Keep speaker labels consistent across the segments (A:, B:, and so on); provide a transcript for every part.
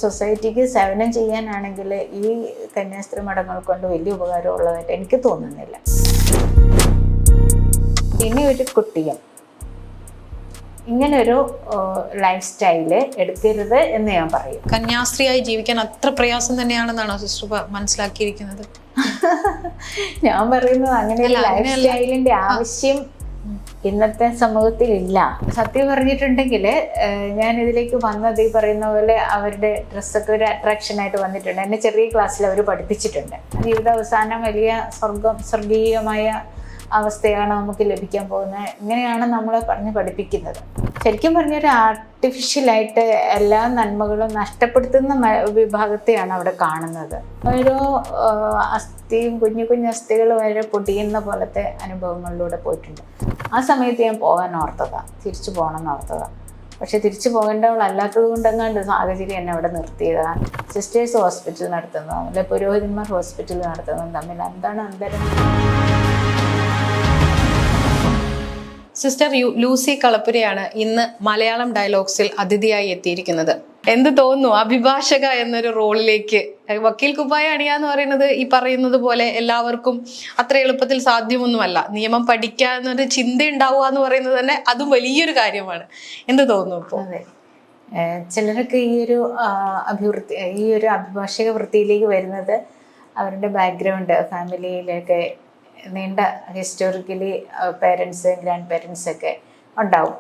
A: സൊസൈറ്റിക്ക് സേവനം ചെയ്യാനാണെങ്കിൽ ഈ കന്യാസ്ത്രീ മഠങ്ങൾ കൊണ്ട് വലിയ ഉപകാരമുള്ളതായിട്ട് എനിക്ക് തോന്നുന്നില്ല. ഇനി ഒരു കുട്ടിയും ഇങ്ങനൊരു ലൈഫ് സ്റ്റൈല് എടുക്കരുത് എന്ന് ഞാൻ പറയും.
B: കന്യാസ്ത്രീയായി ജീവിക്കാൻ അത്ര പ്രയാസം തന്നെയാണെന്നാണോ സിസ്റ്റർ മനസ്സിലാക്കിയിരിക്കുന്നത്?
A: ഞാൻ പറയുന്നത് അങ്ങനെ ഒരു ലൈഫ് സ്റ്റൈലിന്റെ ആവശ്യം ഇന്നത്തെ സമൂഹത്തിൽ ഇല്ല. സത്യം പറഞ്ഞിട്ടുണ്ടെങ്കിൽ ഞാൻ ഇതിലേക്ക് വന്നത് ഈ പറയുന്ന പോലെ അവരുടെ ഡ്രസ്സൊക്കെ ഒരു അട്രാക്ഷനായിട്ട് വന്നിട്ടുണ്ട്. എന്നെ ചെറിയ ക്ലാസ്സിൽ അവർ പഠിപ്പിച്ചിട്ടുണ്ട്. ജീവിതാവസാനം വലിയ സ്വർഗീയമായ അവസ്ഥയാണ് നമുക്ക് ലഭിക്കാൻ പോകുന്നത്. ഇങ്ങനെയാണ് നമ്മളെ പഠിപ്പിക്കുന്നത്. ശരിക്കും പറഞ്ഞൊരു ആർട്ടിഫിഷ്യലായിട്ട് എല്ലാ നന്മകളും നഷ്ടപ്പെടുത്തുന്ന വിഭാഗത്തെയാണ് അവിടെ കാണുന്നത്. ഓരോ അസ്ഥിയും കുഞ്ഞു കുഞ്ഞു അസ്ഥികൾ വരെ പൊടിയുന്ന പോലത്തെ അനുഭവങ്ങളിലൂടെ പോയിട്ടുണ്ട്. ആ സമയത്ത് ഞാൻ പോകാൻ ഓർത്തതാണ്, തിരിച്ചു പോകണമെന്ന് ഓർത്തതാണ്. പക്ഷെ തിരിച്ചു പോകേണ്ടവളല്ലാത്തത് കൊണ്ടെങ്ങാണ്ട് സാഹചര്യം എന്നെ അവിടെ നിർത്തിയതാണ്. സിസ്റ്റേഴ്സ് ഹോസ്പിറ്റൽ നടത്തുന്നതും അല്ലെ പുരോഹിതന്മാർ ഹോസ്പിറ്റൽ നടത്തുന്നതും തമ്മിൽ എന്താണ് അന്തരം?
B: സിസ്റ്റർ ലൂസി കളപ്പുരയാണ് ഇന്ന് മലയാളം ഡയലോഗ്സിൽ അതിഥിയായി എത്തിയിരിക്കുന്നത്. എന്ത് തോന്നുന്നു അഭിഭാഷക എന്നൊരു റോളിലേക്ക്? വക്കീൽ കുപ്പായ അണിയാന്ന് പറയുന്നത് ഈ പറയുന്നത് പോലെ എല്ലാവർക്കും അത്ര എളുപ്പത്തിൽ സാധ്യമൊന്നുമല്ല. നിയമം പഠിക്കുക എന്നൊരു ചിന്ത ഉണ്ടാവുക എന്ന് പറയുന്നത് തന്നെ അതും വലിയൊരു കാര്യമാണ്. എന്ത് തോന്നുന്നു ഇപ്പോൾ?
A: അതെ, ചിലരൊക്കെ ഈ ഒരു അഭിഭാഷക വൃത്തിയിലേക്ക് വരുന്നത് അവരുടെ ബാക്ക്ഗ്രൗണ്ട്, ഫാമിലിയിലൊക്കെ നീണ്ട ഹിസ്റ്റോറിക്കലി പേരൻസ്, ഗ്രാൻഡ് പേരൻസ് ഒക്കെ ഉണ്ടാവും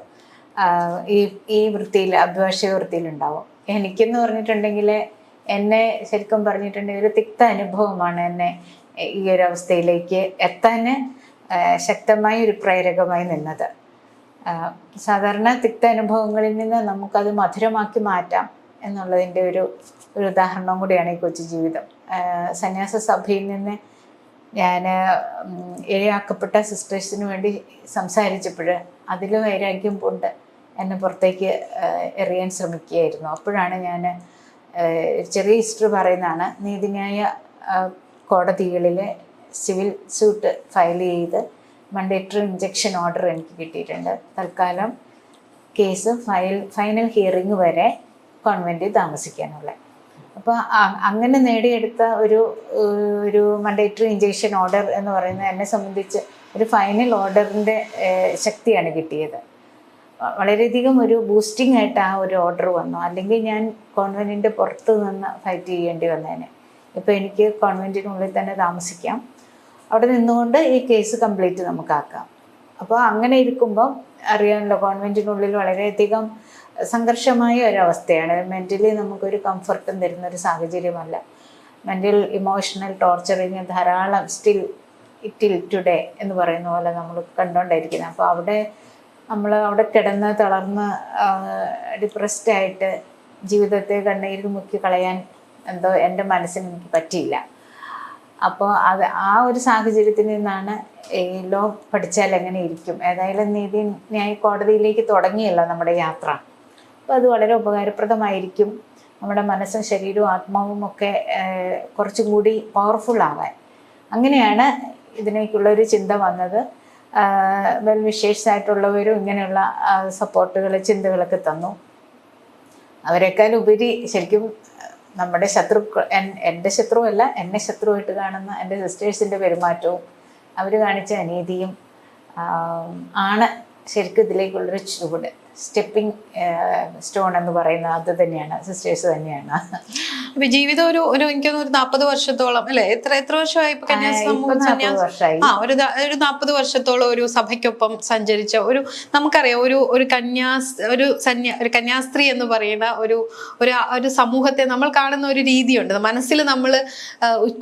A: ഈ വൃത്തിയിൽ, അഭിഭാഷക വൃത്തിയിലുണ്ടാവും. എനിക്കെന്ന് പറഞ്ഞിട്ടുണ്ടെങ്കിൽ എന്നെ ശരിക്കും പറഞ്ഞിട്ടുണ്ടെങ്കിൽ ഒരു തിക്ത അനുഭവമാണ് എന്നെ ഈ ഒരു അവസ്ഥയിലേക്ക് എത്താൻ ശക്തമായ ഒരു പ്രേരകമായി നിന്നത്. സാധാരണ തിക്ത അനുഭവങ്ങളിൽ നിന്ന് നമുക്കത് മധുരമാക്കി മാറ്റാം എന്നുള്ളതിൻ്റെ ഒരു ഉദാഹരണം കൂടിയാണ് ഈ കൊച്ചു ജീവിതം. സന്യാസ സഭയിൽ നിന്ന് ഞാൻ ഇരയാക്കപ്പെട്ട സിസ്റ്റേഴ്സിന് വേണ്ടി സംസാരിച്ചപ്പോൾ അതിൽ വൈരാഗ്യം കൊണ്ട് എന്നെ പുറത്തേക്ക് എറിയാൻ ശ്രമിക്കുകയായിരുന്നു. അപ്പോഴാണ് ഞാൻ ചെറിയ ഹിസ്റ്ററി പറയുന്നതാണ്. നീതിന്യായ കോടതികളിൽ സിവിൽ സ്യൂട്ട് ഫയൽ ചെയ്ത് മണ്ടേറ്ററി ഇഞ്ചക്ഷൻ ഓർഡർ എനിക്ക് കിട്ടിയിട്ടുണ്ട്. തൽക്കാലം കേസ് ഫൈനൽ ഹിയറിംഗ് വരെ കോൺവെൻറ്റിൽ താമസിക്കാനുള്ള. അപ്പോൾ അങ്ങനെ നേടിയെടുത്ത ഒരു മണ്ടേറ്ററി ഇഞ്ചക്ഷൻ ഓർഡർ എന്ന് പറയുന്നത് എന്നെ സംബന്ധിച്ച് ഒരു ഫൈനൽ ഓർഡറിൻ്റെ ശക്തിയാണ് കിട്ടിയത്. വളരെയധികം ഒരു ബൂസ്റ്റിംഗ് ആയിട്ട് ആ ഒരു ഓർഡർ വന്നു. അല്ലെങ്കിൽ ഞാൻ കോൺവെൻറ്റിൻ്റെ പുറത്ത് നിന്ന് ഫൈറ്റ് ചെയ്യേണ്ടി വന്നേനെ. ഇപ്പോൾ എനിക്ക് കോൺവെൻറ്റിനുള്ളിൽ തന്നെ താമസിക്കാം, അവിടെ നിന്നുകൊണ്ട് ഈ കേസ് കംപ്ലീറ്റ് നമുക്കാക്കാം. അപ്പോൾ അങ്ങനെ ഇരിക്കുമ്പം അറിയാമല്ലോ, കോൺവെൻറ്റിനുള്ളിൽ വളരെയധികം സംഘർഷമായ ഒരവസ്ഥയാണ്. മെൻ്റലി നമുക്കൊരു കംഫർട്ടും തരുന്നൊരു സാഹചര്യമല്ല. മെൻ്റൽ ഇമോഷണൽ ടോർച്ചറിങ് ധാരാളം ടിൽ ടുഡേ എന്ന് പറയുന്ന പോലെ നമ്മൾ കണ്ടുകൊണ്ടിരിക്കുന്നത്. അപ്പോൾ അവിടെ കിടന്ന് തളർന്ന് ഡിപ്രസ്ഡ് ആയിട്ട് ജീവിതത്തെ കണ്ണീരിൽ മുക്കി കളയാൻ എന്തോ എൻ്റെ മനസ്സിന് എനിക്ക് പറ്റിയില്ല. അപ്പോൾ ആ ഒരു സാഹചര്യത്തിൽ നിന്നാണ് ഈ ലോ പഠിച്ചാൽ എങ്ങനെ ഇരിക്കും, ഏതായാലും നീതിന്യായ കോടതിയിലേക്ക് തുടങ്ങിയല്ലോ നമ്മുടെ യാത്ര. അപ്പോൾ അത് വളരെ ഉപകാരപ്രദമായിരിക്കും. നമ്മുടെ മനസ്സും ശരീരവും ആത്മാവും ഒക്കെ കുറച്ചും കൂടി പവർഫുൾ ആവാൻ. അങ്ങനെയാണ് ഇതിനേക്കുള്ളൊരു ചിന്ത വന്നത്. വെൽ വിഷേഴ്സ് ആയിട്ടുള്ളവരും ഇങ്ങനെയുള്ള ചിന്തകളൊക്കെ തന്നു. അവരെക്കാൾ ഉപരി ശരിക്കും നമ്മുടെ എൻ്റെ ശത്രുവല്ല, എന്നെ ശത്രുവായിട്ട് കാണുന്ന എൻ്റെ സിസ്റ്റേഴ്സിൻ്റെ പെരുമാറ്റവും അവർ കാണിച്ച അനീതിയും ആണ് ശരിക്കും ഇതിലേക്കുള്ളൊരു ചുവട്. സ്റ്റെപ്പിംഗ് സ്റ്റോൺ എന്ന് പറയുന്നത് അത് തന്നെയാണ്, സിസ്റ്റേഴ്സ് തന്നെയാണ്.
B: അപ്പൊ ജീവിതം ഒരു എനിക്കൊന്ന് ഒരു 40 വർഷത്തോളം അല്ലെ, എത്ര വർഷമായി ഇപ്പൊ ഒരു 40 വർഷത്തോളം ഒരു സഭയ്ക്കൊപ്പം സഞ്ചരിച്ച നമുക്കറിയാം ഒരു കന്യാസ്ത്രീ എന്ന് പറയുന്ന ഒരു സമൂഹത്തെ നമ്മൾ കാണുന്ന ഒരു രീതിയുണ്ട്. മനസ്സിൽ നമ്മൾ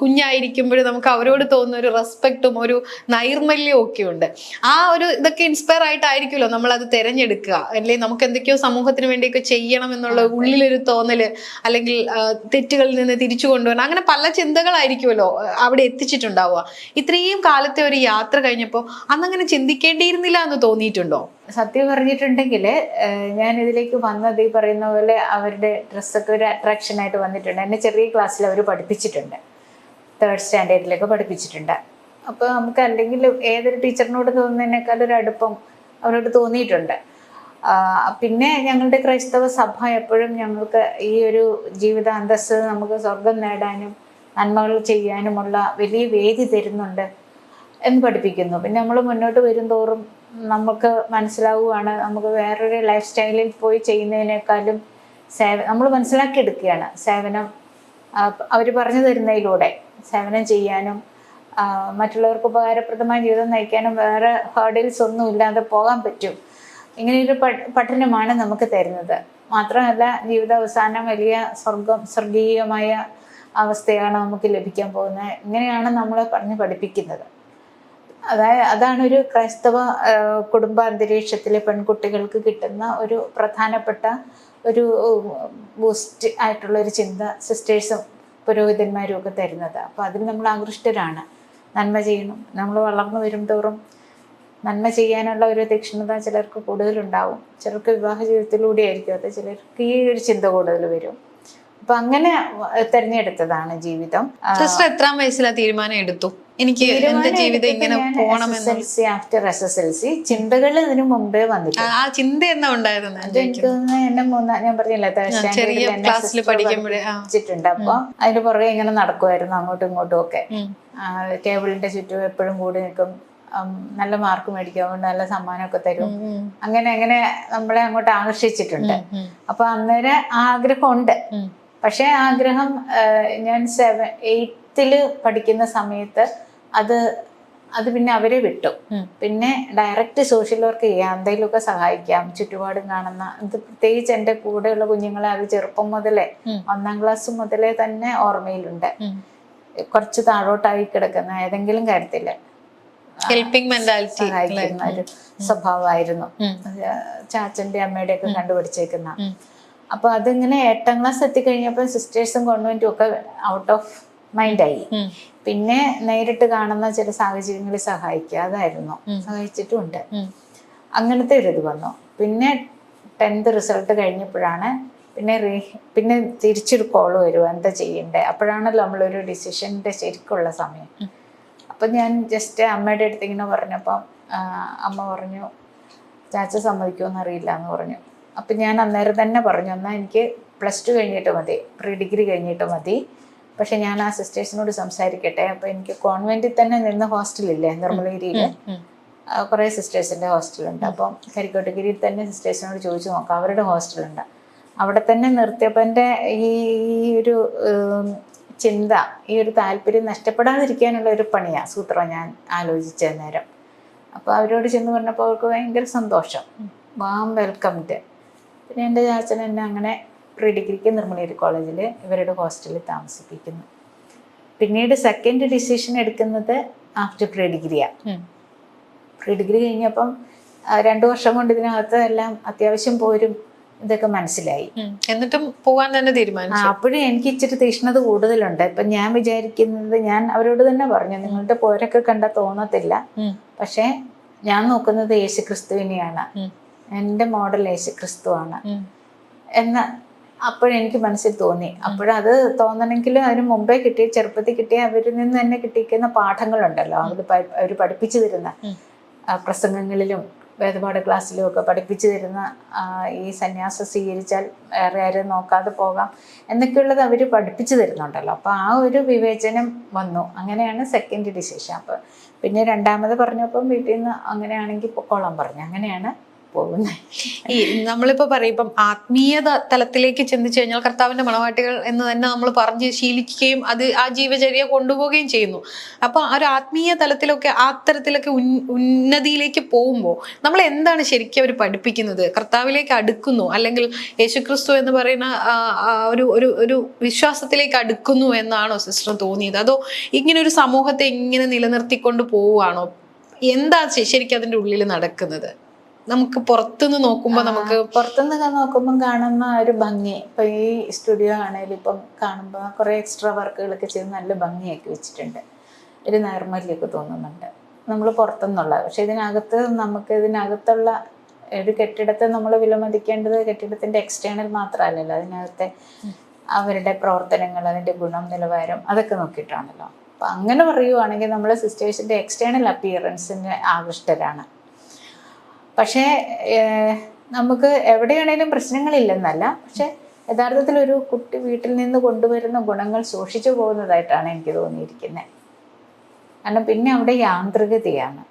B: കുഞ്ഞായിരിക്കുമ്പോഴും നമുക്ക് അവരോട് തോന്നുന്ന ഒരു റെസ്പെക്റ്റും ഒരു നൈർമല്യവും ഒക്കെ ഉണ്ട്. ആ ഇതൊക്കെ ഇൻസ്പയർ ആയിട്ടായിരിക്കുമല്ലോ നമ്മൾ അത് തിരഞ്ഞെടുക്കുക. അല്ലെങ്കിൽ നമുക്ക് എന്തൊക്കെയോ സമൂഹത്തിന് വേണ്ടിയൊക്കെ ചെയ്യണം എന്നുള്ള ഉള്ളിലൊരു തോന്നല്, അല്ലെങ്കിൽ തെറ്റുകളിൽ നിന്ന് തിരിച്ചു കൊണ്ടുവരണം, അങ്ങനെ പല ചിന്തകളായിരിക്കുമല്ലോ അവിടെ എത്തിച്ചിട്ടുണ്ടാവുക. ഇത്രയും കാലത്തെ ഒരു യാത്ര കഴിഞ്ഞപ്പോൾ അന്നങ്ങനെ ചിന്തിക്കേണ്ടിയിരുന്നില്ല എന്ന് തോന്നിയിട്ടുണ്ടോ?
A: സത്യം പറഞ്ഞിട്ടുണ്ടെങ്കിൽ ഞാൻ ഇതിലേക്ക് വന്നത് ഈ പറയുന്ന പോലെ അവരുടെ ഡ്രസ്സൊക്കെ ഒരു അട്രാക്ഷനായിട്ട് വന്നിട്ടുണ്ട്. എന്നെ ചെറിയ ക്ലാസ്സിൽ അവർ പഠിപ്പിച്ചിട്ടുണ്ട്, 3rd സ്റ്റാൻഡേർഡിലൊക്കെ പഠിപ്പിച്ചിട്ടുണ്ട്. അപ്പോൾ നമുക്ക് അല്ലെങ്കിൽ ഏതൊരു ടീച്ചറിനോട് തോന്നുന്നതിനേക്കാൾ ഒരു അടുപ്പം അവരോട് തോന്നിയിട്ടുണ്ട്. പിന്നെ ഞങ്ങളുടെ ക്രൈസ്തവ സഭ എപ്പോഴും ഞങ്ങൾക്ക് ഈ ഒരു ജീവിത അന്തസ്സ് നമുക്ക് സ്വർഗം നേടാനും നന്മകൾ ചെയ്യാനുമുള്ള വലിയ വേദി തരുന്നുണ്ട് എന്ന് പഠിപ്പിക്കുന്നു. പിന്നെ നമ്മൾ മുന്നോട്ട് വരും തോറും നമുക്ക് മനസ്സിലാവുകയാണ് നമുക്ക് വേറൊരു ലൈഫ് സ്റ്റൈലിൽ പോയി ചെയ്യുന്നതിനേക്കാളും നമ്മൾ മനസ്സിലാക്കിയെടുക്കുകയാണ് സേവനം അവർ പറഞ്ഞു തരുന്നതിലൂടെ സേവനം ചെയ്യാനും മറ്റുള്ളവർക്ക് ഉപകാരപ്രദമായ ജീവിതം നയിക്കാനും വേറെ ഹേർഡിൽസ് ഒന്നും ഇല്ലാതെ പോകാൻ പറ്റും. ഇങ്ങനെയൊരു പഠനമാണ് നമുക്ക് തരുന്നത്. മാത്രമല്ല ജീവിതാവസാനം വലിയ സ്വർഗീയമായ അവസ്ഥയാണ് നമുക്ക് ലഭിക്കാൻ പോകുന്നത്. ഇങ്ങനെയാണ് നമ്മളെ പറഞ്ഞ് പഠിപ്പിക്കുന്നത്. അതാണൊരു ക്രൈസ്തവ കുടുംബാന്തരീക്ഷത്തിലെ പെൺകുട്ടികൾക്ക് കിട്ടുന്ന ഒരു പ്രധാനപ്പെട്ട ഒരു ബൂസ്റ്റ് ആയിട്ടുള്ളൊരു ചിന്ത സിസ്റ്റേഴ്സും പുരോഹിതന്മാരും ഒക്കെ തരുന്നത്. അപ്പോൾ അതിൽ നമ്മൾ ആകൃഷ്ടരാണ്. നന്മ ചെയ്യണം. നമ്മൾ വളർന്നു വരും തോറും നന്മ ചെയ്യാനുള്ള ഒരു തീക്ഷ്ണത ചിലർക്ക് കൂടുതലുണ്ടാവും. ചിലർക്ക് വിവാഹ ജീവിതത്തിലൂടെ ആയിരിക്കും അത്, ചിലർക്ക് ഈ ഒരു ചിന്ത കൂടുതൽ വരും. അപ്പൊ അങ്ങനെ തിരഞ്ഞെടുത്തതാണ് ജീവിതം.
B: സിസ്റ്റർ എത്രാം വയസ്സിലാ തീരുമാനം എടുത്തു എനിക്ക് എന്റെ ജീവിതം ഇങ്ങനെ പോകണമെന്ന്?
A: After SSLC. ചിന്തകൾ ഇതിനു മുമ്പേ വന്നിട്ടുണ്ട്.
B: ആ ചിന്ത എന്നാ ഉണ്ടായിരുന്നു?
A: എനിക്ക് തോന്നുന്നു എന്നെ ഞാൻ പറഞ്ഞില്ല
B: ചെറിയ ക്ലാസ്സിൽ പഠിക്കുമ്പോഴേ
A: പഠിച്ചിട്ടുണ്ട്. അപ്പൊ അതിന്റെ പുറകെ ഇങ്ങനെ നടക്കുമായിരുന്നു അങ്ങോട്ടും ഇങ്ങോട്ടും ഒക്കെ. ടേബിളിന്റെ ചുറ്റും എപ്പോഴും കൂടി നിൽക്കും. നല്ല മാർക്ക് മേടിക്കും, അതുകൊണ്ട് നല്ല സമ്മാനമൊക്കെ തരും. അങ്ങനെ അങ്ങനെ നമ്മളെ അങ്ങോട്ട് ആകർഷിച്ചിട്ടുണ്ട്. അപ്പൊ അന്നേരം ആഗ്രഹമുണ്ട്. പക്ഷെ ആഗ്രഹം ഞാൻ 8th പഠിക്കുന്ന സമയത്ത് അത് പിന്നെ അവരെ വിട്ടു. പിന്നെ ഡയറക്റ്റ് സോഷ്യൽ വർക്ക് ചെയ്യാം, എന്തെങ്കിലുമൊക്കെ സഹായിക്കാം, ചുറ്റുപാടും കാണുന്ന ഇത് പ്രത്യേകിച്ച് എൻ്റെ കൂടെയുള്ള കുഞ്ഞുങ്ങളെ അത് ചെറുപ്പം മുതലേ 1ാം ക്ലാസ് മുതലേ തന്നെ ഓർമ്മയിലുണ്ട്. കുറച്ച് താഴോട്ടായി കിടക്കുന്ന ഏതെങ്കിലും കാര്യത്തില്
B: ഹെൽപ്പിംഗ് മെന്റാലിറ്റി
A: സഹായിക്കുന്ന ഒരു സ്വഭാവമായിരുന്നു. ചാച്ചന്റെ അമ്മയുടെ ഒക്കെ കണ്ടുപിടിച്ചേക്കുന്ന. അപ്പൊ അതിങ്ങനെ 8ാം ക്ലാസ് എത്തിക്കഴിഞ്ഞപ്പോൾ സിസ്റ്റേഴ്സും കോൺവെന്റും ഒക്കെ ഔട്ട് ഓഫ് മൈൻഡായി. പിന്നെ നേരിട്ട് കാണുന്ന ചില സാഹചര്യങ്ങളിൽ സഹായിക്കുക, അതായിരുന്നു. സഹായിച്ചിട്ടുമുണ്ട്. അങ്ങനത്തെ ഒരു ഇത് വന്നു. പിന്നെ 10th റിസൾട്ട് കഴിഞ്ഞപ്പോഴാണ് പിന്നെ തിരിച്ചൊരു കോള് വരുമോ എന്താ ചെയ്യണ്ടേ. അപ്പോഴാണല്ലോ നമ്മളൊരു ഡിസിഷൻ്റെ ശരിക്കുള്ള സമയം. അപ്പം ഞാൻ ജസ്റ്റ് അമ്മയുടെ അടുത്ത് ഇങ്ങനെ പറഞ്ഞപ്പം അമ്മ പറഞ്ഞു ചാച്ച സമ്മതിക്കുമെന്ന് അറിയില്ല എന്ന് പറഞ്ഞു. അപ്പം ഞാൻ അന്നേരം തന്നെ പറഞ്ഞു, എന്നാൽ എനിക്ക് +2 കഴിഞ്ഞിട്ട് മതി, പ്രീ ഡിഗ്രി കഴിഞ്ഞിട്ട് മതി. പക്ഷെ ഞാൻ ആ സിസ്റ്റേഴ്സിനോട് സംസാരിക്കട്ടെ. അപ്പം എനിക്ക് കോൺവെന്റിൽ തന്നെ നിന്ന് ഹോസ്റ്റലില്ലേ നിർമ്മലഗിരിയിൽ, കുറേ സിസ്റ്റേഴ്സിൻ്റെ ഹോസ്റ്റലുണ്ട്. അപ്പം കരിക്കോട്ടഗിരിയിൽ തന്നെ സിസ്റ്റേഴ്സിനോട് ചോദിച്ചു നോക്കാം, അവരുടെ ഹോസ്റ്റലുണ്ട്. അവിടെ തന്നെ നിർത്തിയപ്പോൾ എൻ്റെ ഈ ഒരു ചിന്ത, ഈ ഒരു താല്പര്യം നഷ്ടപ്പെടാതിരിക്കാനുള്ള ഒരു പണിയാണ് സൂത്രം ഞാൻ ആലോചിച്ച നേരം. അപ്പോൾ അവരോട് ചെന്ന് പറഞ്ഞപ്പോൾ അവർക്ക് ഭയങ്കര സന്തോഷം, വാം വെൽക്കംഡ്. പിന്നെ എൻ്റെ ചാച്ചൻ എന്നെ അങ്ങനെ പ്രീ ഡിഗ്രിക്ക് നിർമ്മലഗിരി കോളേജിൽ ഇവരുടെ ഹോസ്റ്റലിൽ താമസിപ്പിക്കുന്നു. പിന്നീട് സെക്കൻഡ് ഡിസിഷൻ എടുക്കുന്നത് ആഫ്റ്റർ പ്രീ ഡിഗ്രിയാണ്. പ്രീ ഡിഗ്രി കഴിഞ്ഞപ്പം 2 വർഷം കൊണ്ട് ഇതിനകത്ത് എല്ലാം അത്യാവശ്യം പോരും ഇതൊക്കെ മനസ്സിലായി.
B: എന്നിട്ടും പോവാൻ തന്നെ തീരുമാനിച്ചു.
A: അപ്പോഴും എനിക്ക് ഇച്ചിരി തീഷ്ണത കൂടുതലുണ്ട്. ഇപ്പം ഞാൻ വിചാരിക്കുന്നത്, ഞാൻ അവരോട് തന്നെ പറഞ്ഞു, നിങ്ങളുടെ പോരൊക്കെ കണ്ടാൽ തോന്നത്തില്ല, പക്ഷെ ഞാൻ നോക്കുന്നത് യേശുക്രിസ്തുവിനെയാണ്, എൻ്റെ മോഡൽ യേശുക്രിസ്തുവാണ് എന്ന് അപ്പോഴെനിക്ക് മനസ്സിൽ തോന്നി. അപ്പോഴത് തോന്നണമെങ്കിലും അതിന് മുമ്പേ കിട്ടിയ ചെറുപ്പത്തിൽ കിട്ടിയ അവരിൽ നിന്ന് തന്നെ കിട്ടിയിരിക്കുന്ന പാഠങ്ങളുണ്ടല്ലോ, അവർ പഠിപ്പിച്ചു തരുന്ന പ്രസംഗങ്ങളിലും വേദപാഠ ക്ലാസ്സിലും ഒക്കെ പഠിപ്പിച്ചു തരുന്ന ഈ സന്യാസം സ്വീകരിച്ചാൽ വേറെ ആരും നോക്കാതെ പോകാം എന്നൊക്കെയുള്ളത് അവർ പഠിപ്പിച്ചു തരുന്നുണ്ടല്ലോ. അപ്പോൾ ആ ഒരു വിവേചനം വന്നു. അങ്ങനെയാണ് സെക്കൻഡ് ഡിസിഷൻ. അപ്പോൾ പിന്നെ 2ാമത് പറഞ്ഞപ്പം വീട്ടിൽ നിന്ന് അങ്ങനെയാണെങ്കിൽ പൊക്കോളാൻ പറഞ്ഞു. അങ്ങനെയാണ് പോകുന്നത്.
B: ഈ നമ്മളിപ്പോ പറയും ഇപ്പം ആത്മീയ തലത്തിലേക്ക് ചിന്തിച്ചു കഴിഞ്ഞാൽ കർത്താവിന്റെ മണവാട്ടികൾ എന്ന് തന്നെ നമ്മൾ പറഞ്ഞ് ശീലിക്കുകയും അത് ആ ജീവചര്യ കൊണ്ടുപോവുകയും ചെയ്യുന്നു. അപ്പൊ ആ ഒരു ആത്മീയ തലത്തിലൊക്കെ ആ തരത്തിലൊക്കെ ഉന്നതിയിലേക്ക് പോകുമ്പോൾ നമ്മൾ എന്താണ് ശരിക്കും അവർ പഠിപ്പിക്കുന്നത്? കർത്താവിലേക്ക് അടുക്കുന്നു, അല്ലെങ്കിൽ യേശുക്രിസ്തു എന്ന് പറയുന്ന ഒരു വിശ്വാസത്തിലേക്ക് അടുക്കുന്നു എന്നാണോ സിസ്റ്റർ തോന്നിയത്? അതോ ഇങ്ങനെ ഒരു സമൂഹത്തെ ഇങ്ങനെ നിലനിർത്തിക്കൊണ്ട് പോവുകയാണോ? എന്താ ശരിക്കും അതിന്റെ ഉള്ളിൽ നടക്കുന്നത്? നമുക്ക് പുറത്തുനിന്ന് നോക്കുമ്പോൾ
A: കാണുന്ന ഒരു ഭംഗി, ഇപ്പൊ ഈ സ്റ്റുഡിയോ ആണെങ്കിലും ഇപ്പം കാണുമ്പോൾ കുറെ എക്സ്ട്രാ വർക്കുകളൊക്കെ ചെയ്ത് നല്ല ഭംഗിയാക്കി വെച്ചിട്ടുണ്ട്, ഒരു നൈർമല്യമൊക്കെ തോന്നുന്നുണ്ട് നമ്മൾ പുറത്തുനിന്നുള്ളത്. പക്ഷെ ഇതിനകത്തുള്ള ഒരു കെട്ടിടത്തെ നമ്മൾ വിലമതിക്കേണ്ടത് കെട്ടിടത്തിന്റെ എക്സ്റ്റേണൽ മാത്രമല്ലല്ലോ, അതിനകത്തെ അവരുടെ പ്രവർത്തനങ്ങൾ, അതിന്റെ ഗുണം, നിലവാരം അതൊക്കെ നോക്കിയിട്ടാണല്ലോ. അപ്പൊ അങ്ങനെ പറയുവാണെങ്കിൽ നമ്മൾ സിസ്റ്റേഴ്സിന്റെ എക്സ്റ്റേണൽ അപ്പിയറൻസിന് ആകൃഷ്ടരാണ്. പക്ഷേ നമുക്ക് എവിടെയാണേലും പ്രശ്നങ്ങളില്ലെന്നല്ല, പക്ഷെ യഥാർത്ഥത്തിൽ ഒരു കുട്ടി വീട്ടിൽ നിന്ന് കൊണ്ടുവരുന്ന ഗുണങ്ങൾ സൂക്ഷിച്ചു പോകുന്നതായിട്ടാണ് എനിക്ക് തോന്നിയിരിക്കുന്നത്. കാരണം പിന്നെ അവിടെ യാന്ത്രികതയാണ്.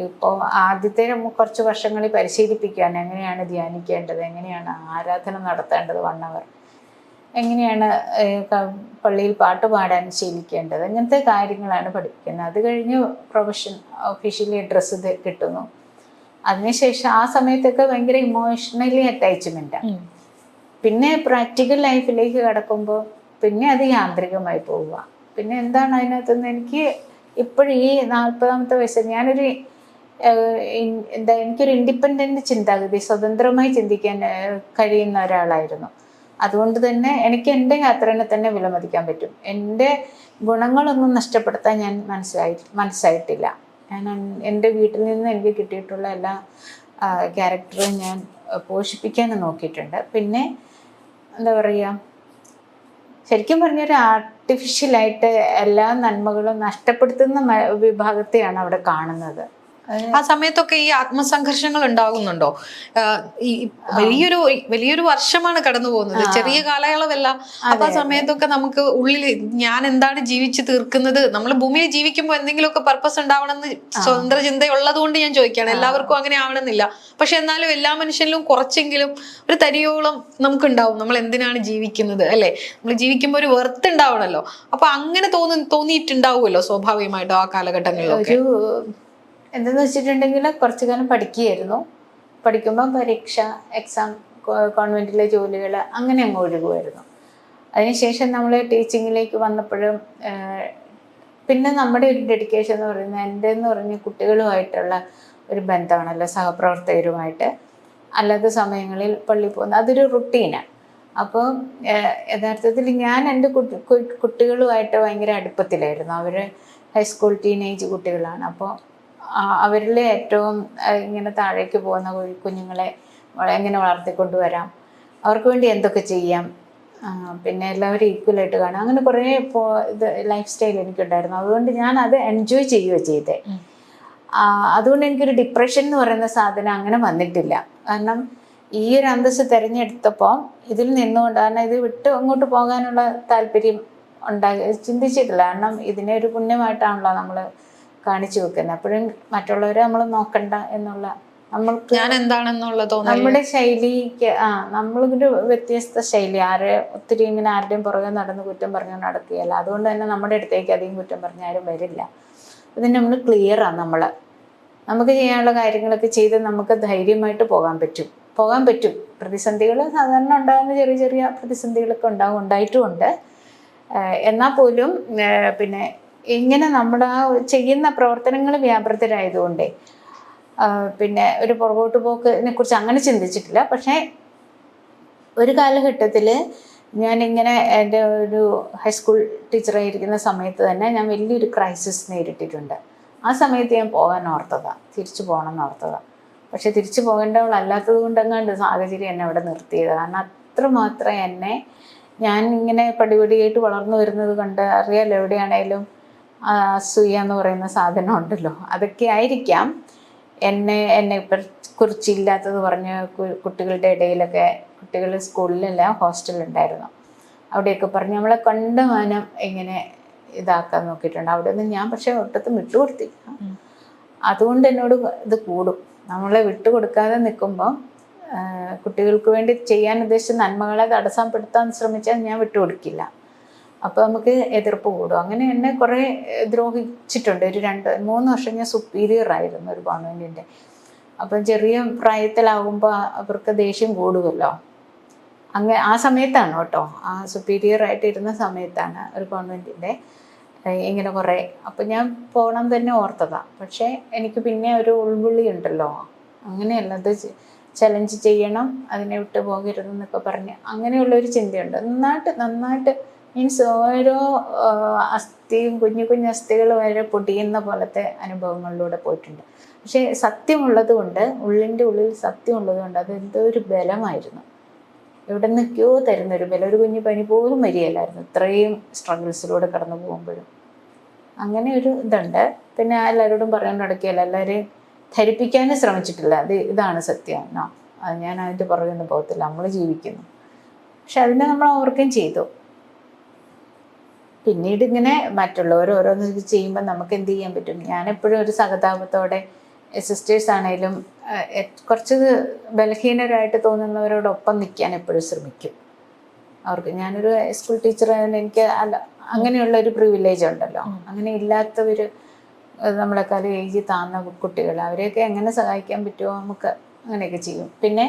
A: ഇപ്പോൾ ആദ്യത്തെ കുറച്ച് വർഷങ്ങളിൽ പരിശീലിപ്പിക്കുകയാണ് എങ്ങനെയാണ് ധ്യാനിക്കേണ്ടത്, എങ്ങനെയാണ് ആരാധന നടത്തേണ്ടത്, 1 hour എങ്ങനെയാണ് പള്ളിയിൽ പാട്ട് പാടാൻ ശീലിക്കേണ്ടത്, ഇങ്ങനത്തെ കാര്യങ്ങളാണ് പഠിപ്പിക്കുന്നത്. അത് കഴിഞ്ഞ് പ്രൊഫഷൻ ഒഫീഷ്യലി ഡ്രസ്സ് കിട്ടുന്നു. അതിനുശേഷം ആ സമയത്തൊക്കെ ഭയങ്കര ഇമോഷണലി അറ്റാച്ച്മെൻറ്റാണ്. പിന്നെ പ്രാക്ടിക്കൽ ലൈഫിലേക്ക് കടക്കുമ്പോൾ പിന്നെ അത് യാന്ത്രികമായി പോവുക. പിന്നെ എന്താണ് അതിനകത്തുനിന്ന് എനിക്ക് ഇപ്പോഴും ഈ 40ാമത്തെ വയസ്സിൽ ഞാനൊരു എനിക്കൊരു ഇൻഡിപെൻഡൻറ്റ് ചിന്താഗതി, സ്വതന്ത്രമായി ചിന്തിക്കാൻ കഴിയുന്ന ഒരാളായിരുന്നു. അതുകൊണ്ട് തന്നെ എനിക്ക് എൻ്റെ യാത്രനെ തന്നെ വിലമതിക്കാൻ പറ്റും. എൻ്റെ ഗുണങ്ങളൊന്നും നഷ്ടപ്പെടുത്താൻ ഞാൻ മനസ്സായിട്ടില്ല. ഞാൻ എൻ്റെ വീട്ടിൽ നിന്ന് എനിക്ക് കിട്ടിയിട്ടുള്ള എല്ലാ ക്യാരക്ടറും ഞാൻ പോഷിപ്പിക്കാനും നോക്കിയിട്ടുണ്ട്. പിന്നെ എന്താ പറയുക, ശരിക്കും പറഞ്ഞൊരു ആർട്ടിഫിഷ്യലായിട്ട് എല്ലാ നന്മകളും നഷ്ടപ്പെടുത്തുന്ന വിഭാഗത്തെയാണ് അവിടെ കാണുന്നത്.
B: ആ സമയത്തൊക്കെ ഈ ആത്മസംഘർഷങ്ങൾ ഉണ്ടാകുന്നുണ്ടോ? ഈ വലിയൊരു വർഷമാണ് കടന്നു പോകുന്നത്, ചെറിയ കാലയളവല്ല. അപ്പൊ ആ സമയത്തൊക്കെ നമുക്ക് ഉള്ളിൽ ഞാൻ എന്താണ് ജീവിച്ചു തീർക്കുന്നത്, നമ്മൾ ഭൂമിയിൽ ജീവിക്കുമ്പോൾ എന്തെങ്കിലുമൊക്കെ പർപ്പസ് ഉണ്ടാവണമെന്ന് സ്വതന്ത്ര ചിന്തയുള്ളത് കൊണ്ട് ഞാൻ ചോദിക്കുകയാണ്. എല്ലാവർക്കും അങ്ങനെ ആവണമെന്നില്ല, പക്ഷെ എന്നാലും എല്ലാ മനുഷ്യരിലും കുറച്ചെങ്കിലും ഒരു തരിയോളം നമുക്കുണ്ടാവും നമ്മൾ എന്തിനാണ് ജീവിക്കുന്നത്, അല്ലെ? നമ്മൾ ജീവിക്കുമ്പോൾ ഒരു വെർത്ത് ഉണ്ടാവണമല്ലോ. അപ്പൊ അങ്ങനെ തോന്നിയിട്ടുണ്ടാവുമല്ലോ സ്വാഭാവികമായിട്ടും ആ കാലഘട്ടങ്ങളിലൊക്കെ.
A: എന്തെന്ന് വെച്ചിട്ടുണ്ടെങ്കിൽ കുറച്ചു കാലം പഠിക്കുകയായിരുന്നു. പഠിക്കുമ്പം പരീക്ഷ, എക്സാം, കോൺവെൻറ്റിലെ ജോലികൾ അങ്ങനെ അങ്ങ് ഒഴുകുമായിരുന്നു. അതിനുശേഷം നമ്മൾ ടീച്ചിങ്ങിലേക്ക് വന്നപ്പോഴും പിന്നെ നമ്മുടെ ഒരു ഡെഡിക്കേഷൻ എന്ന് പറയുന്നത് എൻ്റെ എന്ന് പറഞ്ഞ കുട്ടികളുമായിട്ടുള്ള ഒരു ബന്ധമാണല്ലോ, സഹപ്രവർത്തകരുമായിട്ട്. അല്ലാത്ത സമയങ്ങളിൽ പള്ളിയിൽ പോകുന്നത് അതൊരു റുട്ടീനാണ്. അപ്പോൾ യഥാർത്ഥത്തിൽ ഞാൻ എൻ്റെ കുട്ടികളുമായിട്ട് ഭയങ്കര അടുപ്പത്തിലായിരുന്നു. അവർ ഹൈസ്കൂൾ ടീനേജ് കുട്ടികളാണ്. അപ്പോൾ അവരിൽ ഏറ്റവും ഇങ്ങനെ താഴേക്ക് പോകുന്ന കുഞ്ഞുങ്ങളെ എങ്ങനെ വളർത്തിക്കൊണ്ടുവരാം, അവർക്ക് വേണ്ടി എന്തൊക്കെ ചെയ്യാം, പിന്നെ എല്ലാവരും ഈക്വലായിട്ട് കാണാം, അങ്ങനെ കുറേ ലൈഫ് സ്റ്റൈൽ എനിക്കുണ്ടായിരുന്നു. അതുകൊണ്ട് ഞാൻ അത് എൻജോയ് ചെയ്യുകയോ ചെയ്തേ. അതുകൊണ്ട് എനിക്കൊരു ഡിപ്രഷൻ എന്ന് പറയുന്ന സാധനം അങ്ങനെ വന്നിട്ടില്ല. കാരണം ഈ ഒരു അന്തസ്സ് തിരഞ്ഞെടുത്തപ്പോൾ ഇതിൽ നിന്നുകൊണ്ട്, കാരണം ഇത് വിട്ട് അങ്ങോട്ട് പോകാനുള്ള താല്പര്യം ചിന്തിച്ചിട്ടില്ല. കാരണം ഇതിനെ ഒരു പുണ്യമായിട്ടാണല്ലോ നമ്മൾ കാണിച്ചു വെക്കുന്നത്. അപ്പോഴും മറ്റുള്ളവരെ നമ്മൾ നോക്കണ്ട എന്നുള്ള, നമ്മൾക്ക്
B: ഞാൻ എന്താണെന്നുള്ളത്
A: നമ്മുടെ ശൈലിക്ക് നമ്മളൊരു വ്യത്യസ്ത ശൈലി, ഒത്തിരി ഇങ്ങനെ ആരുടെയും പുറകെ നടന്ന് കുറ്റം പറഞ്ഞു നടക്കുകയല്ല. അതുകൊണ്ട് തന്നെ നമ്മുടെ അടുത്തേക്ക് അധികം കുറ്റം പറഞ്ഞാലും വരില്ല. അതിന് നമ്മൾ ക്ലിയറാണ്. നമുക്ക് ചെയ്യാനുള്ള കാര്യങ്ങളൊക്കെ ചെയ്ത് നമുക്ക് ധൈര്യമായിട്ട് പോകാൻ പറ്റും. പ്രതിസന്ധികൾ സാധാരണ ഉണ്ടാകുന്ന ചെറിയ ചെറിയ പ്രതിസന്ധികളൊക്കെ ഉണ്ടായിട്ടുമുണ്ട്. എന്നാൽ പോലും പിന്നെ ഇങ്ങനെ നമ്മുടെ ആ ചെയ്യുന്ന പ്രവർത്തനങ്ങൾ വ്യാപൃതരായതുകൊണ്ടേ പിന്നെ ഒരു പുറകോട്ട് പോക്കിനെ കുറിച്ച് അങ്ങനെ ചിന്തിച്ചിട്ടില്ല. പക്ഷേ ഒരു കാലഘട്ടത്തിൽ ഞാനിങ്ങനെ എൻ്റെ ഒരു ഹൈസ്കൂൾ ടീച്ചറായിരിക്കുന്ന സമയത്ത് തന്നെ ഞാൻ വലിയൊരു ക്രൈസിസ് നേരിട്ടിട്ടുണ്ട്. ആ സമയത്ത് ഞാൻ തിരിച്ചു പോകണം എന്നോർത്തതാണ്. പക്ഷെ തിരിച്ചു പോകേണ്ടവളല്ലാത്തത് കൊണ്ടെങ്ങാണ്ട് സാഹചര്യം എന്നെ അവിടെ നിർത്തിയത്. കാരണം അത്രമാത്രം ഞാൻ ഇങ്ങനെ പടിപടിയായിട്ട് വളർന്നു വരുന്നത് കണ്ട് അറിയാലോ, എവിടെയാണേലും അസൂയ എന്ന് പറയുന്ന സാധനം ഉണ്ടല്ലോ. അതൊക്കെ ആയിരിക്കാം എന്നെ കുറിച്ചില്ലാത്തത് പറഞ്ഞ് കുട്ടികളുടെ ഇടയിലൊക്കെ, കുട്ടികൾ സ്കൂളിലല്ല ഹോസ്റ്റലുണ്ടായിരുന്നു, അവിടെയൊക്കെ പറഞ്ഞ് നമ്മളെ കണ്ടമാനം ഇങ്ങനെ ഇതാക്കാൻ നോക്കിയിട്ടുണ്ട്. അവിടെ നിന്ന് ഞാൻ പക്ഷേ ഒട്ടത്തും വിട്ടുകൊടുത്തില്ല. അതുകൊണ്ട് എന്നോട് ഇത് കൂടും. നമ്മളെ വിട്ടുകൊടുക്കാതെ നിൽക്കുമ്പോൾ കുട്ടികൾക്ക് വേണ്ടി ചെയ്യാൻ ഉദ്ദേശിച്ച നന്മകളെ തടസ്സപ്പെടുത്താൻ ശ്രമിച്ചാൽ ഞാൻ വിട്ടുകൊടുക്കില്ല. അപ്പോൾ നമുക്ക് എതിർപ്പ് കൂടും. അങ്ങനെ എന്നെ കുറേ ദ്രോഹിച്ചിട്ടുണ്ട്. ഒരു 2-3 വർഷം ഞാൻ സുപ്പീരിയർ ആയിരുന്നു ഒരു കോൺവെൻറ്റിൻ്റെ. അപ്പം ചെറിയ പ്രായത്തിലാകുമ്പോൾ അവർക്ക് ദേഷ്യം കൂടുമല്ലോ. ആ സമയത്താണ് കേട്ടോ, ആ സുപ്പീരിയർ ആയിട്ടിരുന്ന സമയത്താണ് ഒരു കോൺവെൻറ്റിൻ്റെ ഇങ്ങനെ കുറേ. അപ്പം ഞാൻ പോകണം തന്നെ ഓർത്തതാണ്. പക്ഷേ എനിക്ക് പിന്നെ ഒരു ഉൾവിളി ഉണ്ടല്ലോ, അങ്ങനെയല്ല, അത് ചലഞ്ച് ചെയ്യണം, അതിനെ വിട്ട് പോകരുതെന്നൊക്കെ പറഞ്ഞ് അങ്ങനെയുള്ളൊരു ചിന്തയുണ്ട്. നന്നായിട്ട് മീൻസ് ഓരോ അസ്ഥിയും കുഞ്ഞു അസ്ഥികൾ വരെ പൊടിയുന്ന പോലത്തെ അനുഭവങ്ങളിലൂടെ പോയിട്ടുണ്ട്. പക്ഷേ സത്യമുള്ളത് കൊണ്ട്, ഉള്ളിൻ്റെ ഉള്ളിൽ സത്യമുള്ളത് കൊണ്ട് അതെന്തോ ഒരു ബലമായിരുന്നു. എവിടെ നിന്നൊക്കെയോ തരുന്നൊരു ബലം. ഒരു കുഞ്ഞു പനി പോലും വരികയില്ലായിരുന്നു ഇത്രയും സ്ട്രഗിൾസിലൂടെ കടന്നു പോകുമ്പോഴും. അങ്ങനെ ഒരു ഇതുണ്ട്. പിന്നെ എല്ലാവരോടും പറയാൻ നടക്കുകയല്ല, എല്ലാവരെയും ധരിപ്പിക്കാനും ശ്രമിച്ചിട്ടില്ല ഇതാണ് സത്യം എന്നോ അത് ഞാൻ അതിൻ്റെ പുറകൊന്നും പോകത്തില്ല, നമ്മൾ ജീവിക്കുന്നു. പക്ഷെ അതിനെ നമ്മൾ ഓവർകം ചെയ്തു. പിന്നീട് ഇങ്ങനെ മറ്റുള്ളവർ ഓരോന്ന് ചെയ്യുമ്പോൾ നമുക്ക് എന്ത് ചെയ്യാൻ പറ്റും? ഞാനെപ്പോഴും ഒരു സഹതാപത്തോടെ സിസ്റ്റേഴ്സ് ആണെങ്കിലും കുറച്ച് ബലഹീനരായിട്ട് തോന്നുന്നവരോടൊപ്പം നിൽക്കാൻ എപ്പോഴും ശ്രമിക്കും. അവർക്ക് ഞാനൊരു സ്കൂൾ ടീച്ചർ, എനിക്ക് അങ്ങനെയുള്ള ഒരു പ്രിവിലേജ് ഉണ്ടല്ലോ. അങ്ങനെ ഇല്ലാത്തവർ, നമ്മളെക്കാൾ ഏജ് താന്ന കുട്ടികൾ, അവരെയൊക്കെ എങ്ങനെ സഹായിക്കാൻ പറ്റുമോ നമുക്ക് അങ്ങനെയൊക്കെ ചെയ്യും. പിന്നെ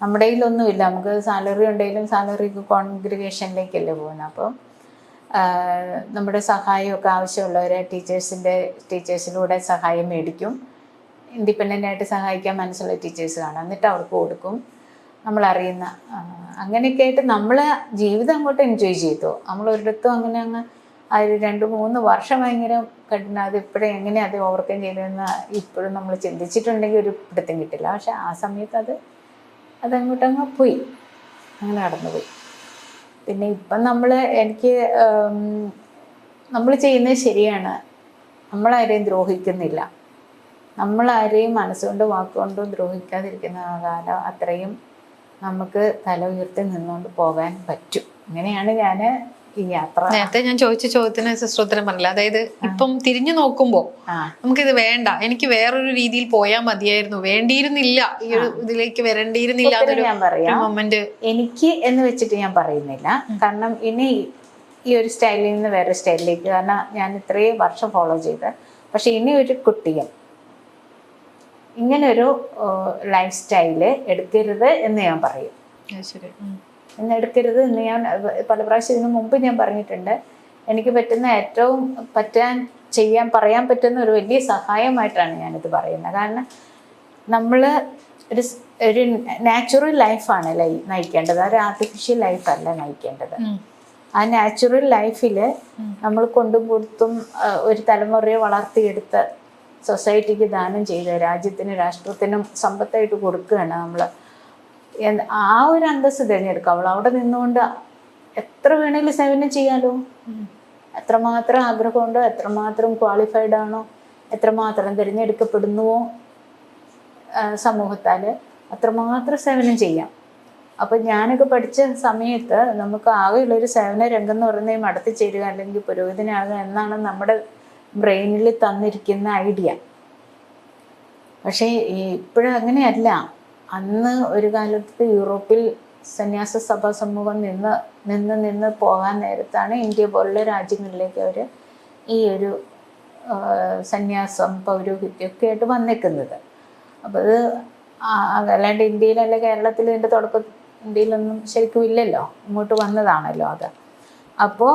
A: നമ്മുടെ കയ്യിലൊന്നുമില്ല, നമുക്ക് സാലറി ഉണ്ടെങ്കിലും സാലറി കോൺഗ്രിഗേഷനിലേക്കല്ലേ പോകുന്നത്. അപ്പോൾ നമ്മുടെ സഹായമൊക്കെ ആവശ്യമുള്ളവരെ ടീച്ചേഴ്സിലൂടെ സഹായം മേടിക്കും. ഇൻഡിപെൻഡൻ്റ് ആയിട്ട് സഹായിക്കാൻ മനസ്സുള്ള ടീച്ചേഴ്സ് കാണാം, എന്നിട്ട് അവർക്ക് കൊടുക്കും. നമ്മളറിയുന്ന അങ്ങനെയൊക്കെ ആയിട്ട് നമ്മൾ ജീവിതം അങ്ങോട്ട് എൻജോയ് ചെയ്തു. നമ്മളൊരിടത്തും അങ്ങനെ അങ്ങ് അത് 2-3 വർഷം ഭയങ്കര കഠിനം. അത് ഇപ്പോഴും എങ്ങനെ അത് ഓവർകം ചെയ്തതെന്ന് ഇപ്പോഴും നമ്മൾ ചിന്തിച്ചിട്ടുണ്ടെങ്കിൽ ഒരു പിടുത്തം കിട്ടില്ല. പക്ഷെ ആ സമയത്ത് അതങ്ങോട്ടങ്ങ് പോയി, അങ്ങനെ കടന്നുപോയി. പിന്നെ ഇപ്പം എനിക്ക് നമ്മൾ ചെയ്യുന്നത് ശരിയാണ്, നമ്മളാരെയും ദ്രോഹിക്കുന്നില്ല. നമ്മളാരെയും മനസ്സുകൊണ്ട് വാക്കുകൊണ്ടും ദ്രോഹിക്കാതിരിക്കുന്ന കാലം അത്രയും നമുക്ക് തല ഉയർത്തി നിന്നുകൊണ്ട് പോകാൻ പറ്റും. അങ്ങനെയാണ് ഞാൻ ഈ യാത്ര.
B: നേരത്തെ ഞാൻ ചോദിച്ച ചോദ്യത്തിന് സിസ്റ്റർ ഉത്തരം പറഞ്ഞില്ല. അതായത് ഇപ്പം തിരിഞ്ഞു നോക്കുമ്പോ നമുക്കിത് വേണ്ട, എനിക്ക് വേറൊരു രീതിയിൽ പോയാൽ മതിയായിരുന്നു, വേണ്ടിയിരുന്നില്ല, ഈ ഒരു ഇതിലേക്ക് വരേണ്ടിയിരുന്നില്ല
A: ഞാൻ പറയാം.
B: മൊമെന്റ്
A: എനിക്ക് എന്ന് വെച്ചിട്ട് ഞാൻ പറയുന്നില്ല. കാരണം ഇനി ഈ ഒരു സ്റ്റൈലിൽ നിന്ന് വേറെ സ്റ്റൈലിലേക്ക്, കാരണം ഞാൻ ഇത്രയും വർഷം ഫോളോ ചെയ്ത്, പക്ഷെ ഇനി ഒരു കുട്ടിയും ഇങ്ങനൊരു ലൈഫ് സ്റ്റൈല് എടുക്കരുത് എന്ന് ഞാൻ പറയും. എടുക്കരുത് എന്ന് ഞാൻ പല പ്രാവശ്യം ഇതിനു മുമ്പ് ഞാൻ പറഞ്ഞിട്ടുണ്ട്. എനിക്ക് പറ്റുന്ന ഏറ്റവും പറയാൻ പറ്റുന്ന ഒരു വലിയ സഹായമായിട്ടാണ് ഞാനിത് പറയുന്നത്. കാരണം നമ്മൾ ഒരു നാച്ചുറൽ ലൈഫാണ് നയിക്കേണ്ടത്, ഒരു ആർട്ടിഫിഷ്യൽ ലൈഫല്ല നയിക്കേണ്ടത്. ആ നാച്ചുറൽ ലൈഫിൽ നമ്മൾ കൊണ്ടും കൊടുത്തും ഒരു തലമുറയെ വളർത്തിയെടുത്ത് സൊസൈറ്റിക്ക് ദാനം ചെയ്ത് രാജ്യത്തിനും രാഷ്ട്രത്തിനും സമ്പത്തായിട്ട് കൊടുക്കുകയാണ് നമ്മൾ. ആ ഒരു അന്തസ്സ് തിരഞ്ഞെടുക്കുക. അവൾ അവിടെ നിന്നുകൊണ്ട് എത്ര വേണമെങ്കിലും സേവനം ചെയ്യാലോ. എത്രമാത്രം ആഗ്രഹമുണ്ടോ, എത്രമാത്രം ക്വാളിഫൈഡ് ആണോ, എത്രമാത്രം തിരഞ്ഞെടുക്കപ്പെടുന്നുവോ സമൂഹത്താൽ, അത്രമാത്രം സേവനം ചെയ്യാം. അപ്പം ഞാനൊക്കെ പഠിച്ച സമയത്ത് നമുക്ക് ആകെയുള്ളൊരു സേവന രംഗം എന്ന് പറയുന്നത് മടത്തി ചേരുക അല്ലെങ്കിൽ പുരോഹിതനാകുക എന്നാണ് നമ്മുടെ ബ്രെയിനിൽ തന്നിരിക്കുന്ന ഐഡിയ. പക്ഷേ ഇപ്പോഴും അങ്ങനെയല്ല. അന്ന് ഒരു കാലത്ത് യൂറോപ്പിൽ സന്യാസ സഭാ സമൂഹം നിന്ന് പോകാൻ നേരത്താണ് ഇന്ത്യ പോലുള്ള രാജ്യങ്ങളിലേക്ക് അവർ ഈ ഒരു സന്യാസം പൗരോഹിത്യമൊക്കെ ആയിട്ട് വന്നേക്കുന്നത്. അപ്പോൾ അത് അല്ലാണ്ട് ഇന്ത്യയിലല്ല കേരളത്തിൽ ഇതിൻ്റെ തുടക്കം ഇന്ത്യയിലൊന്നും ശരിക്കും ഇല്ലല്ലോ, ഇങ്ങോട്ട് വന്നതാണല്ലോ അത്. അപ്പോൾ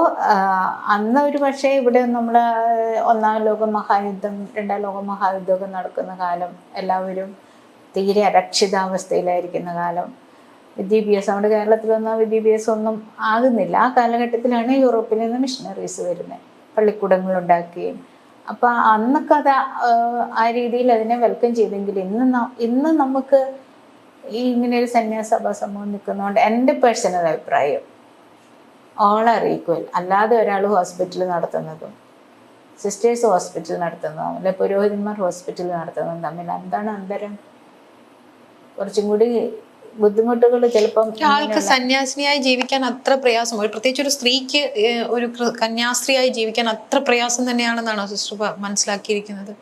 A: അന്ന് ഒരു പക്ഷേ ഇവിടെ നമ്മൾ 1-ാം ലോക മഹായുദ്ധം 2-ാം ലോക മഹായുദ്ധമൊക്കെ നടക്കുന്ന കാലം, എല്ലാവരും തീരെ അരക്ഷിതാവസ്ഥയിലായിരിക്കുന്ന കാലം, വിദ്യാഭ്യാസം നമ്മുടെ കേരളത്തിലൊന്നും വിദ്യാഭ്യാസം ഒന്നും ആകുന്നില്ല. ആ കാലഘട്ടത്തിലാണ് യൂറോപ്പിൽ നിന്ന് മിഷണറീസ് വരുന്നത്, പള്ളിക്കൂടങ്ങളുണ്ടാക്കുകയും. അപ്പം അന്നൊക്കെ അത് ആ രീതിയിൽ അതിനെ വെൽക്കം ചെയ്തെങ്കിൽ ഇന്ന് നമുക്ക് ഈ ഇങ്ങനെ ഒരു സന്യാസഭാ സമൂഹം നിൽക്കുന്നതുകൊണ്ട് എൻ്റെ പേഴ്സണൽ അഭിപ്രായം ഓൾ ആർ ഈക്വൽ. അല്ലാതെ ഒരാൾ ഹോസ്പിറ്റൽ നടത്തുന്നതും സിസ്റ്റേഴ്സ് ഹോസ്പിറ്റൽ നടത്തുന്നതും അല്ലെ പുരോഹിതന്മാർ ഹോസ്പിറ്റൽ നടത്തുന്നതും തമ്മിൽ എന്താണ് അന്തരം? കുറച്ചും കൂടി ബുദ്ധിമുട്ടുകൾ ചിലപ്പം.
B: ആൾക്ക് സന്യാസിനിയായി ജീവിക്കാൻ അത്ര പ്രയാസം, പ്രത്യേകിച്ച് ഒരു സ്ത്രീക്ക് ഒരു കന്യാസ്ത്രീയായി ജീവിക്കാൻ അത്ര പ്രയാസം തന്നെയാണെന്നാണോ സിസ്റ്റർ മനസ്സിലാക്കിയിരിക്കുന്നത്?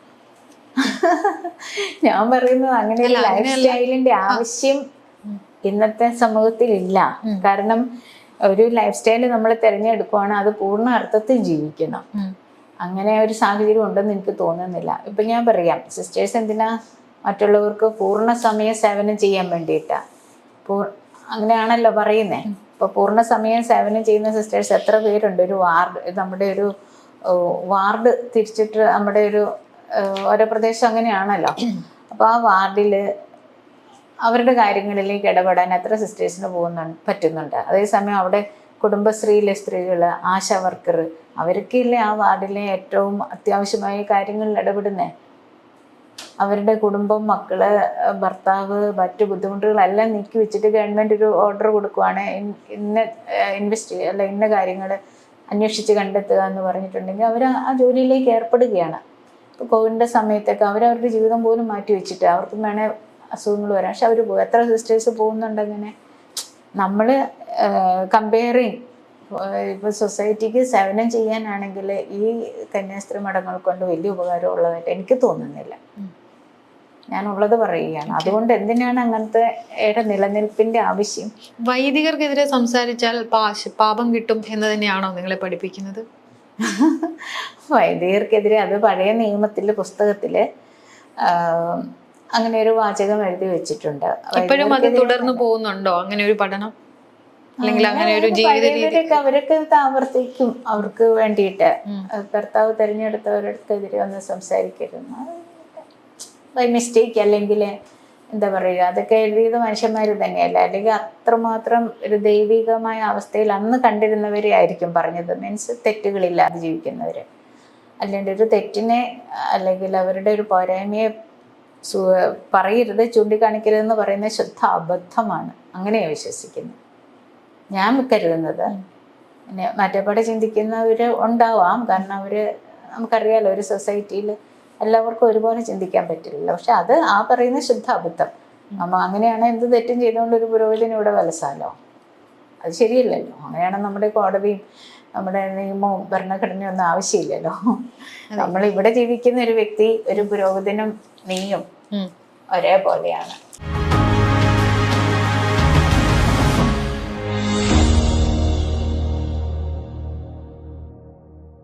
A: ഞാൻ പറയുന്നത് അങ്ങനെ ഒരു ലൈഫ് സ്റ്റൈലിന്റെ ആവശ്യം ഇന്നത്തെ സമൂഹത്തിൽ ഇല്ല. കാരണം ഒരു ലൈഫ് സ്റ്റൈല് നമ്മൾ തിരഞ്ഞെടുക്കുവാണ്, അത് പൂർണ്ണ അർത്ഥത്തിൽ ജീവിക്കണം. അങ്ങനെ ഒരു സാഹചര്യം ഉണ്ടെന്ന് എനിക്ക് തോന്നുന്നില്ല. ഇപ്പം ഞാൻ പറയാം, സിസ്റ്റേഴ്സ് എന്തിനാ മറ്റുള്ളവർക്ക് പൂർണ്ണ സമയം സേവനം ചെയ്യാൻ വേണ്ടിയിട്ടാണ്. അങ്ങനെയാണല്ലോ പറയുന്നത്. ഇപ്പോൾ പൂർണ്ണ സമയം സേവനം ചെയ്യുന്ന സിസ്റ്റേഴ്സ് എത്ര പേരുണ്ട്? ഒരു നമ്മുടെ ഒരു വാർഡ് തിരിച്ചിട്ട് നമ്മുടെ ഓരോ പ്രദേശം അങ്ങനെയാണല്ലോ. അപ്പോൾ ആ വാർഡിൽ അവരുടെ കാര്യങ്ങളിലേക്ക് ഇടപെടാൻ എത്ര സിസ്റ്റേഴ്സിന് പറ്റുന്നുണ്ട്. അതേസമയം അവിടെ കുടുംബശ്രീയിലെ സ്ത്രീകൾ, ആശാ വർക്കർ, അവർക്കില്ലേ ആ വാർഡിലെ ഏറ്റവും അത്യാവശ്യമായ കാര്യങ്ങളിൽ ഇടപെടുന്നത്. അവരുടെ കുടുംബം, മക്കള്, ഭർത്താവ്, മറ്റു ബുദ്ധിമുട്ടുകളെല്ലാം നീക്കി വെച്ചിട്ട് ഗവൺമെൻറ് ഒരു ഓർഡർ കൊടുക്കുവാണ്, ഇന്ന കാര്യങ്ങൾ അന്വേഷിച്ച് കണ്ടെത്തുക എന്ന് പറഞ്ഞിട്ടുണ്ടെങ്കിൽ അവർ ആ ജോലിയിലേക്ക് ഏർപ്പെടുകയാണ്. ഇപ്പോൾ കോവിഡിൻ്റെ സമയത്തൊക്കെ അവരവരുടെ ജീവിതം പോലും മാറ്റി വെച്ചിട്ട് അവർക്ക് വേണേൽ അസുഖങ്ങൾ വരാം. പക്ഷെ അവർ പോകും. എത്ര സിസ്റ്റേഴ്സ് പോകുന്നുണ്ട് അങ്ങനെ. നമ്മൾ കമ്പയറിങ് ഇപ്പോൾ സൊസൈറ്റിക്ക് സേവനം ചെയ്യാനാണെങ്കിൽ ഈ കന്യാസ്ത്രീ മഠങ്ങൾ കൊണ്ട് വലിയ ഉപകാരമുള്ളതായിട്ട് എനിക്ക് തോന്നുന്നില്ല. ഞാനുള്ളത് പറയുകയാണ്. അതുകൊണ്ട് എന്തിനാണ് അങ്ങനത്തെ നിലനിൽപ്പിന്റെ ആവശ്യം?
B: വൈദികർക്കെതിരെ സംസാരിച്ചാൽ പാപം കിട്ടും എന്ന് തന്നെയാണോ നിങ്ങളെ പഠിപ്പിക്കുന്നത്?
A: വൈദികർക്കെതിരെ അത് പഴയ നിയമത്തിലെ പുസ്തകത്തില് അങ്ങനെ ഒരു വാചകം എഴുതി വെച്ചിട്ടുണ്ട്.
B: ഇപ്പോഴും അത് തുടർന്നു പോകുന്നുണ്ടോ അങ്ങനെ ഒരു പഠനം, അല്ലെങ്കിൽ അങ്ങനെ ഒരു ജീവിത രീതി?
A: അവരൊക്കെ ആവർത്തിക്കും അവർക്ക് വേണ്ടിയിട്ട്. കർത്താവ് തിരഞ്ഞെടുത്തവർക്കെതിരെ ഒന്ന് സംസാരിക്കരുത് ബൈ മിസ്റ്റേക്ക്, അല്ലെങ്കിൽ എന്താ പറയുക, അതൊക്കെ എഴുതിയത് മനുഷ്യന്മാർ തന്നെയല്ല, അല്ലെങ്കിൽ അത്രമാത്രം ഒരു ദൈവികമായ അവസ്ഥയിൽ അന്ന് കണ്ടിരുന്നവരെ ആയിരിക്കും പറഞ്ഞത്. മീൻസ് തെറ്റുകളില്ലാതെ ജീവിക്കുന്നവർ. അല്ലെങ്കിൽ ഒരു തെറ്റിനെ അല്ലെങ്കിൽ അവരുടെ ഒരു പോരായ്മയെ പറയരുത്, ചൂണ്ടിക്കാണിക്കരുതെന്ന് പറയുന്നത് ശുദ്ധ അബദ്ധമാണ്. അങ്ങനെയാണ് വിശ്വസിക്കുന്നത് ഞാൻ കരുതുന്നത്. പിന്നെ മറ്റേപാടെ ചിന്തിക്കുന്നവർ ഉണ്ടാവാം. കാരണം നമുക്കറിയാലോ ഒരു സൊസൈറ്റിയിൽ എല്ലാവർക്കും ഒരുപോലെ ചിന്തിക്കാൻ പറ്റില്ലല്ലോ. പക്ഷെ അത് പറയുന്ന ശുദ്ധ അബദ്ധം. അങ്ങനെയാണ് എന്ത് തെറ്റും ചെയ്തുകൊണ്ട് ഒരു പുരോഹിതന് ഇവിടെ വലസാലോ? അത് ശരിയല്ലല്ലോ. അങ്ങനെയാണ് നമ്മുടെ കോടതിയും നമ്മുടെ നിയമവും ഭരണഘടനയും ഒന്നും ആവശ്യമില്ലല്ലോ. നമ്മൾ ഇവിടെ ജീവിക്കുന്ന ഒരു വ്യക്തി, ഒരു പുരോഹിതനും നീയും ഒരേപോലെയാണ്.